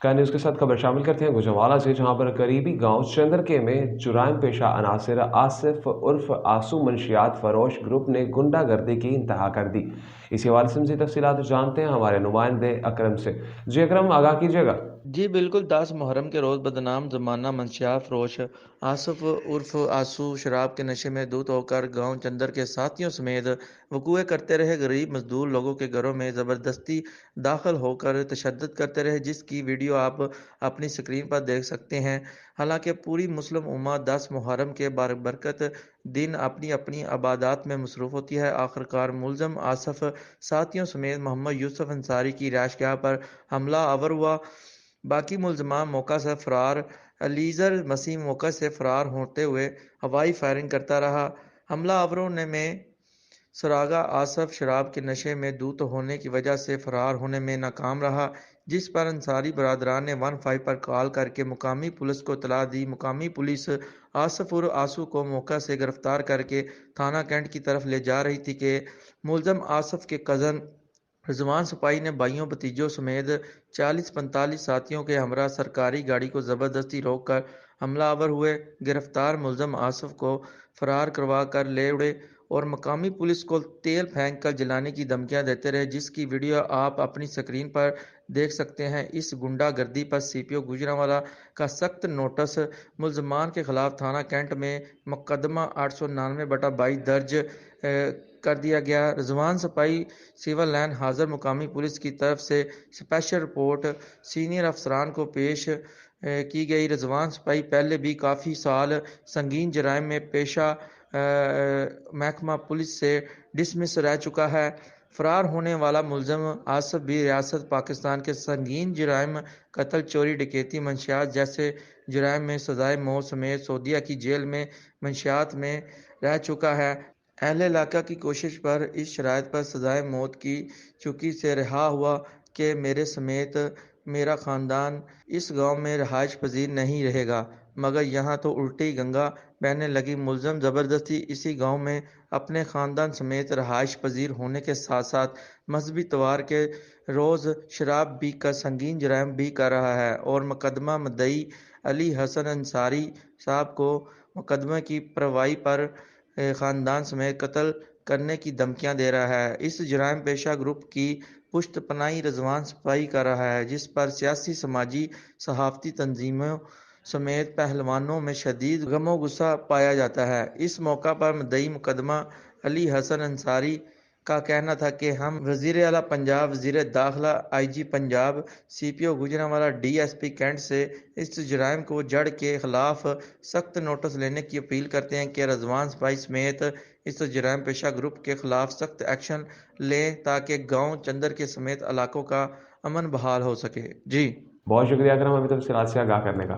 Sky news के साथ खबर शामिल करते हैं गुजरांवाला से, जहां पर करीबी गांव चंदरके में जुराइम पेशा अनासिर आसिफ उर्फ आंसू मंशियात फरोश ग्रुप ने गुंडागर्दी की इंतहा कर दी। इसी हवाले से मज़ीद तफसीलात जानते हैं हमारे नुमाइंदे अकरम से। जी अकरम, आगाह कीजिएगा। जी बिल्कुल, 10 मुहर्रम के रोज़ बदनाम ज़माना मंशियात फरोश आसिफ उर्फ आंसू शराब के नशे में धुत होकर गांव चंदर के साथियों समेत वकूए करते रहे। गरीब मजदूर लोगों के घरों में ज़बरदस्ती दाखिल होकर तशद्दुद करते रहे, जिसकी वीडियो आप अपनी स्क्रीन पर देख सकते हैं। हालांकि पूरी मुस्लिम उम्मा 10 मुहर्रम के बारबरकत दिन अपनी अपनी इबादत में मसरूफ़ होती है। आखिरकार मुलज़म आसिफ साथियों समेत मोहम्मद यूसुफ अंसारी की रिहाइशगाह पर हमला आवर हुआ। बाकी मुलजमान मौका से फरार। अलीजर मसीह मौका से फरार होते हुए हवाई फायरिंग करता रहा। हमला आवरों ने में सरागा आसफ शराब के नशे में धुत होने की वजह से फरार होने में नाकाम रहा, जिस पर अंसारी बरादरान ने 15 पर कॉल करके मुकामी पुलिस को इतला दी। मुकामी पुलिस आसफ और आंसू को मौका से गिरफ्तार करके थाना कैंट की तरफ ले जा रही थी कि मुलजम आसफ के कज़न रिजवान सिपाही ने भाइयों भतीजों समेत 40-45 साथियों के हमरा सरकारी गाड़ी को जबरदस्ती रोककर हमलावर हुए। गिरफ्तार मुलजम आसफ को फरार करवा कर ले उड़े और मकामी पुलिस को तेल फेंक कर जलाने की धमकियां देते रहे, जिसकी वीडियो आप अपनी स्क्रीन पर देख सकते हैं। इस गुंडागर्दी पर सीपीओ गुजरांवाला का सख्त नोटिस। मुलजमान के खिलाफ थाना कैंट में मुकदमा 899/22 दर्ज कर दिया गया। रिजवान सिपाही सिविल लाइन हाजिर। मुकामी पुलिस की तरफ से स्पेशल रिपोर्ट सीनियर अफसरान को पेश की गई। रिजवान सिपाही पहले भी काफ़ी साल संगीन जराइम में पेशा महकमा पुलिस से डिसमिस रह चुका है। फरार होने वाला मुलजम आसफ भी रियासत पाकिस्तान के संगीन जराइम कत्ल, चोरी, डकैती, मंशियात जैसे जराइम में सजाए मौत समेत सऊदीया की जेल में मंशियात में रह चुका है। अहले इलाका की कोशिश पर इस शराइत पर सजाए मौत की चुकी से रिहा हुआ कि मेरे समेत मेरा ख़ानदान इस गांव में रहायश पजीर नहीं रहेगा, मगर यहाँ तो उल्टी गंगा बहने लगी। मुलजम ज़बरदस्ती इसी गांव में अपने ख़ानदान समेत रहायश पजीर होने के साथ साथ मजहबी त्यौहार के रोज़ शराब पी कर संगीन जराइम भी कर रहा है और मुकदमा मुद्दई अली हसन अंसारी साहब को मुकदमे की कार्रवाई पर ख़ानदान समेत कत्ल करने की धमकियां दे रहा है। इस जराइम पेशा ग्रुप की पुश्तपनाही रिजवान सिपाही कर रहा है, जिस पर सियासी, समाजी, सहाफ़ती तंजीमों समेत पहलवानों में शदीद गमो गुस्सा पाया जाता है। इस मौका पर मुद्दई मुकदमा अली हसन अंसारी का कहना था कि हम वज़ीर आला पंजाब, वज़ीर दाखिला, IG Punjab, CPO Gujranwala, DSP cantt से इस जराइम को जड़ के खिलाफ सख्त नोटिस लेने की अपील करते हैं कि रिजवान सिपाही समेत इस जराइम पेशा ग्रुप के खिलाफ सख्त एक्शन लें ताकि गांव चंदर के समेत इलाकों का अमन बहाल हो सके। जी। बहुत शुक्रिया अकरम, अभी तफसीलात से आगाह करने का।